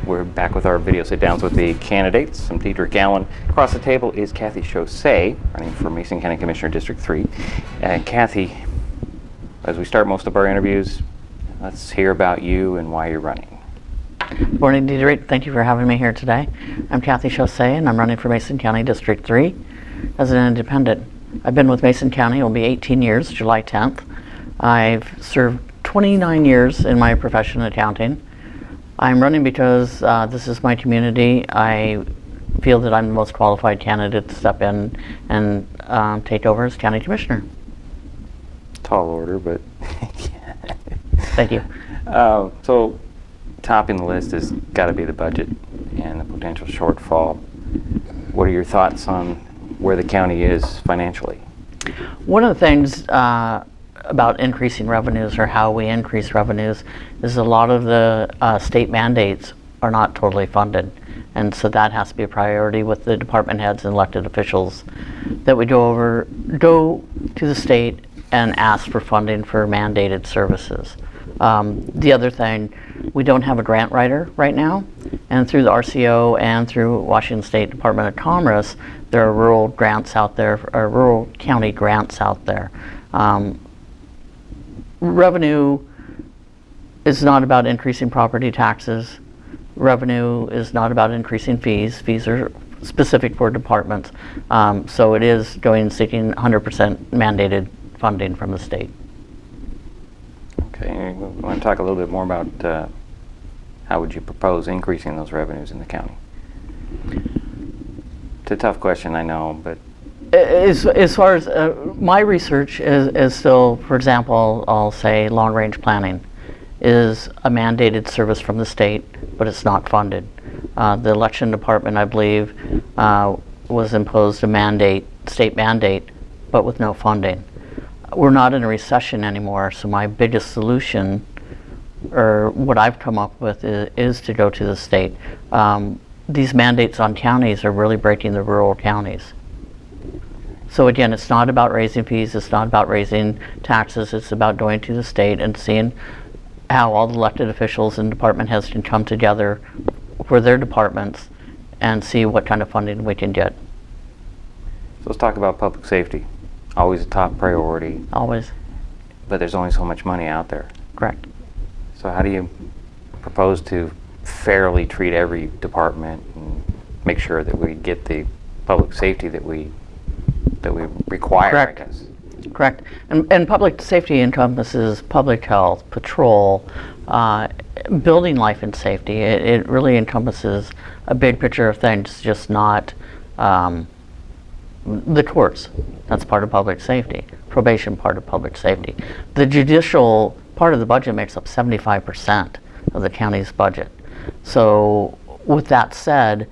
We're back with our video sit-downs with the candidates. I'm Dedrick, Allan. Across the table is Kathy Chaussee, running for Mason County Commissioner District 3. And Kathy, as we start most of our interviews, let's hear about you and why you're running. Good morning, Dedrick. Thank you for having me here today. I'm Kathy Chaussee, and I'm running for Mason County District 3 as an independent. I've been with Mason County, it'll be 18 years, July 10th. I've served 29 years in my profession in accounting. I'm running because this is my community. I feel that I'm the most qualified candidate to step in and take over as county commissioner. Tall order, but Thank you. So topping the list has got to be the budget and the potential shortfall. What are your thoughts on where the county is financially? One of the things about increasing revenues, or how we increase revenues, is a lot of the state mandates are not totally funded, and so that has to be a priority with the department heads and elected officials, that we go to the state and ask for funding for mandated services. The other thing, we don't have a grant writer right now, and through the RCO and through Washington State Department of Commerce, there are rural grants out there, or rural county grants out there. Revenue is not about increasing property taxes. Revenue is not about increasing fees. Fees are specific for departments. So it is going and seeking 100% mandated funding from the state. Okay, I want to talk a little bit more about how would you propose increasing those revenues in the county? It's a tough question, I know, but as far as my research is still, for example, I'll say long-range planning is a mandated service from the state, but it's not funded. The election department, I believe, was imposed a mandate, state mandate, but with no funding. We're not in a recession anymore, so my biggest solution, or what I've come up with, is to go to the state. These mandates on counties are really breaking the rural counties. So again, it's not about raising fees, it's not about raising taxes, it's about going to the state and seeing how all the elected officials and department heads can come together for their departments and see what kind of funding we can get. So let's talk about public safety. Always a top priority. Always. But there's only so much money out there. Correct. So how do you propose to fairly treat every department and make sure that we get the public safety that we require? Correct. I guess. Correct. And public safety encompasses public health, patrol, building life and safety. It really encompasses a big picture of things, just not the courts. That's part of public safety. Probation, part of public safety. The judicial part of the budget makes up 75% of the county's budget. So with that said,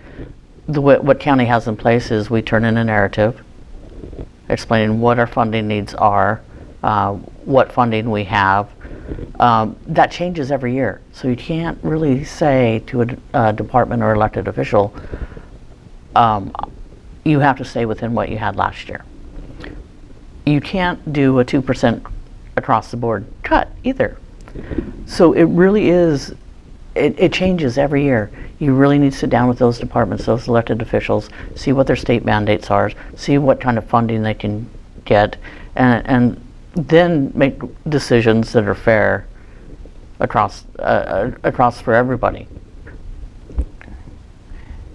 what county has in place is we turn in a narrative explaining what our funding needs are, what funding we have. That changes every year. So you can't really say to a department or elected official, you have to stay within what you had last year. You can't do a 2% across the board cut either. So it really is, it changes every year. You really need to sit down with those departments, those elected officials, see what their state mandates are, see what kind of funding they can get, and then make decisions that are fair across for everybody.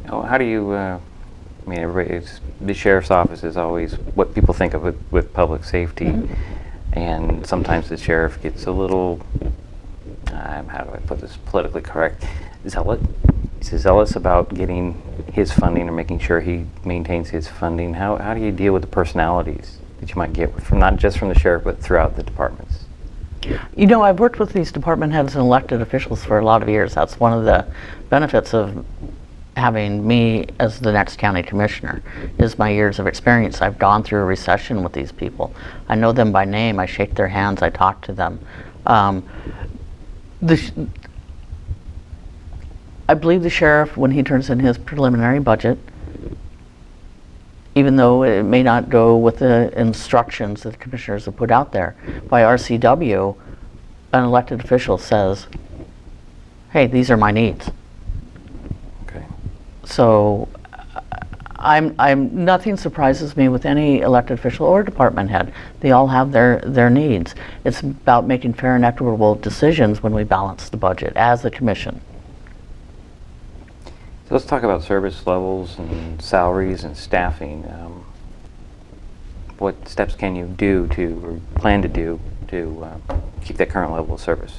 Oh, how do you, I mean, the sheriff's office is always what people think of with public safety, and sometimes the sheriff gets a little, how do I put this politically correct, zealous about getting his funding or making sure he maintains his funding. How do you deal with the personalities that you might get from not just from the sheriff but throughout the departments? You know, I've worked with these department heads and elected officials for a lot of years. That's one of the benefits of having me as the next county commissioner, is my years of experience. I've gone through a recession with these people. I know them by name, I shake their hands, I talk to them. I believe the sheriff, when he turns in his preliminary budget, even though it may not go with the instructions that the commissioners have put out there, by RCW, an elected official says, hey, these are my needs. So nothing surprises me with any elected official or department head. They all have their needs. It's about making fair and equitable decisions when we balance the budget as a commission. So let's talk about service levels and salaries and staffing. What steps can you do or plan to do to keep that current level of service?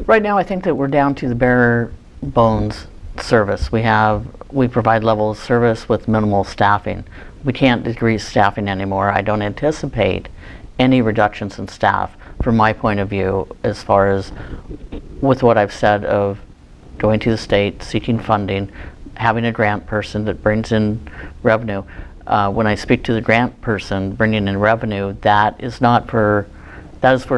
Right now, I think that we're down to the bare bones service. We provide level of service with minimal staffing. We can't decrease staffing anymore. I don't anticipate any reductions in staff from my point of view, as far as with what I've said of going to the state, seeking funding, having a grant person that brings in revenue. When I speak to the grant person bringing in revenue, that is for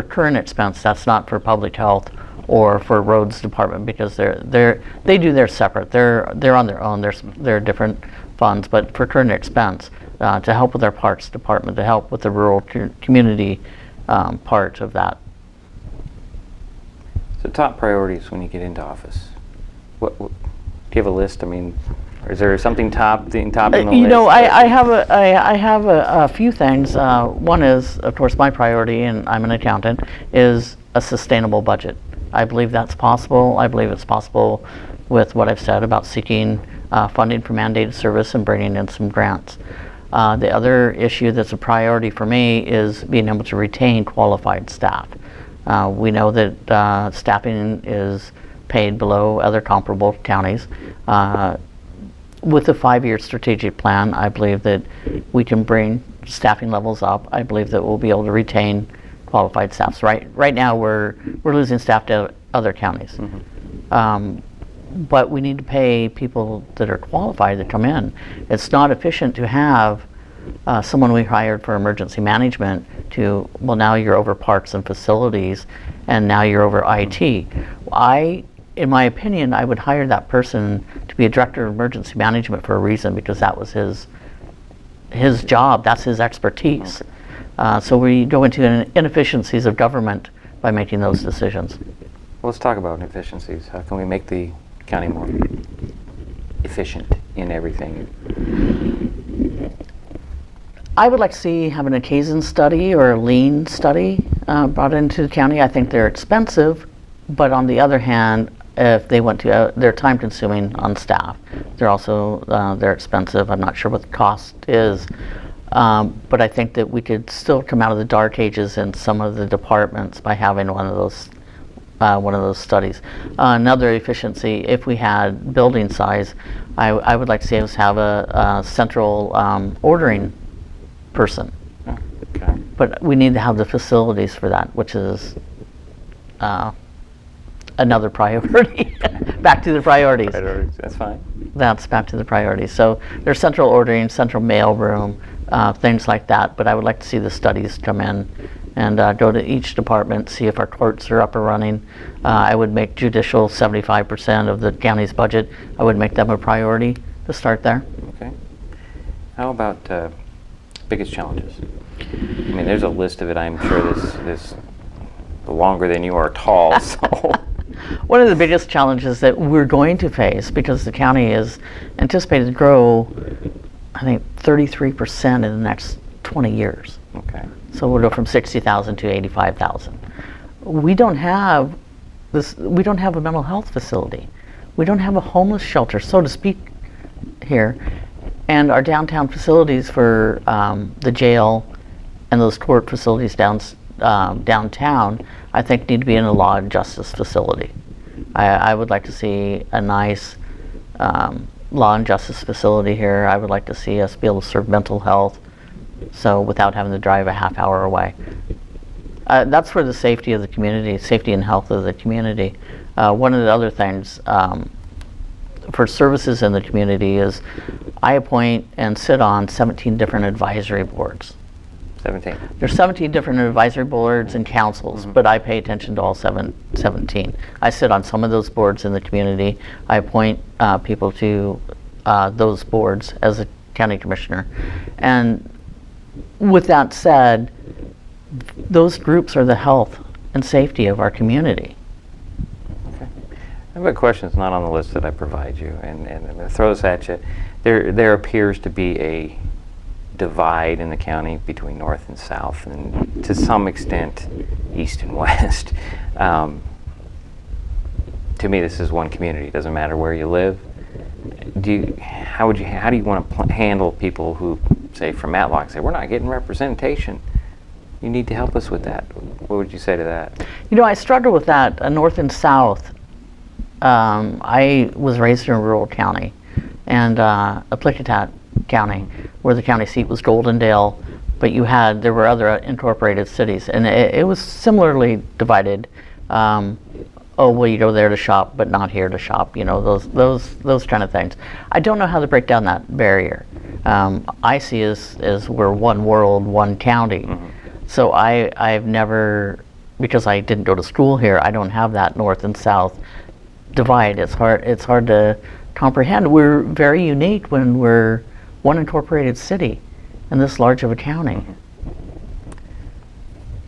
current expense. That's not for public health or for roads department, because they do their separate. They're on their own. They're different funds, but for current expense, to help with our parks department, to help with the rural community part of that. So top priorities when you get into office. What do you have a list? I mean, or is there something top on the list? You know, I have a few things. One is, of course, my priority, and I'm an accountant, is a sustainable budget. I believe that's possible. I believe it's possible with what I've said about seeking funding for mandated service and bringing in some grants. The other issue that's a priority for me is being able to retain qualified staff. We know that staffing is paid below other comparable counties. With the 5-year strategic plan, I believe that we can bring staffing levels up. I believe that we'll be able to retain qualified staff. So right now we're losing staff to other counties. Mm-hmm. But we need to pay people that are qualified to come in. It's not efficient to have someone we hired for emergency management to, well, now you're over parks and facilities, and now you're over IT. In my opinion, I would hire that person to be a director of emergency management for a reason, because that was his job, that's his expertise. Okay. So we go into inefficiencies of government by making those decisions. Well, let's talk about inefficiencies. How can we make the county more efficient in everything? I would like to see have an Kaizen study or a lean study brought into the county. I think they're expensive, but on the other hand, if they went to, they're time consuming on staff. They're also, they're expensive. I'm not sure what the cost is. But I think that we could still come out of the dark ages in some of the departments by having one of those studies. Another efficiency, if we had building size, I would like to see us have a central ordering person. Okay. But we need to have the facilities for that, which is another priority. Back to the priorities. That's fine. That's back to the priorities. So there's central ordering, central mail room, things like that. But I would like to see the studies come in and go to each department, see if our courts are up and running. I would make judicial 75% of the county's budget. I would make them a priority to start there. Okay. How about biggest challenges? I mean, there's a list of it. I'm sure this longer than you are tall. So. One of the biggest challenges that we're going to face, because the county is anticipated to grow, I think, 33% in the next 20 years. Okay. So we'll go from 60,000 to 85,000. We don't have a mental health facility. We don't have a homeless shelter, so to speak, here. And our downtown facilities for the jail and those court facilities downtown, I think, need to be in a law and justice facility. I would like to see a nice law and justice facility here. I would like to see us be able to serve mental health, so without having to drive a half hour away. That's for the safety of the community, safety and health of the community. One of the other things for services in the community is I appoint and sit on 17 different advisory boards. 17. There's 17 different advisory boards and councils, mm-hmm. but I pay attention to all 17. I sit on some of those boards in the community. I appoint people to those boards as a county commissioner. And with that said, those groups are the health and safety of our community. Okay. I have a question that's not on the list that I provide you, and I'm going to throw this at you. There appears to be a divide in the county between north and south, and to some extent, east and west. To me, this is one community. It doesn't matter where you live. How do you want to handle people who say from Matlock say we're not getting representation? You need to help us with that. What would you say to that? You know, I struggle with that, north and south. I was raised in a rural county, and a Plikitat county, where the county seat was Goldendale, but there were other incorporated cities, and it was similarly divided. Oh, well, you go there to shop, but not here to shop. You know, those kind of things. I don't know how to break down that barrier. I see as we're one world, one county. Mm-hmm. So I've never, because I didn't go to school here, I don't have that north and south divide. It's hard to comprehend. We're very unique when we're one incorporated city in this large of a county. Mm-hmm.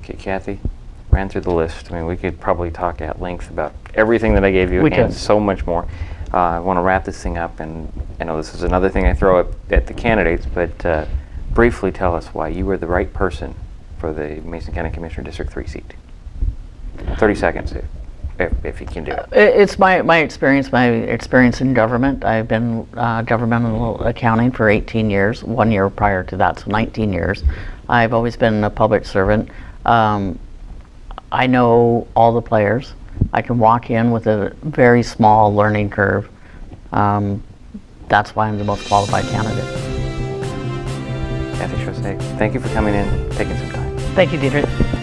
Okay, Kathy, ran through the list. I mean, we could probably talk at length about everything that I gave you and so much more. I want to wrap this thing up, and I know this is another thing I throw at the candidates, but briefly tell us why you were the right person for the Mason County Commissioner District 3 seat. 30 seconds, if you can do it. It's my experience in government. I've been governmental accounting for 18 years, 1 year prior to that, so 19 years. I've always been a public servant. I know all the players. I can walk in with a very small learning curve. That's why I'm the most qualified candidate. Kathy Chaussee, thank you for coming in, taking some time. Thank you, Dedrick.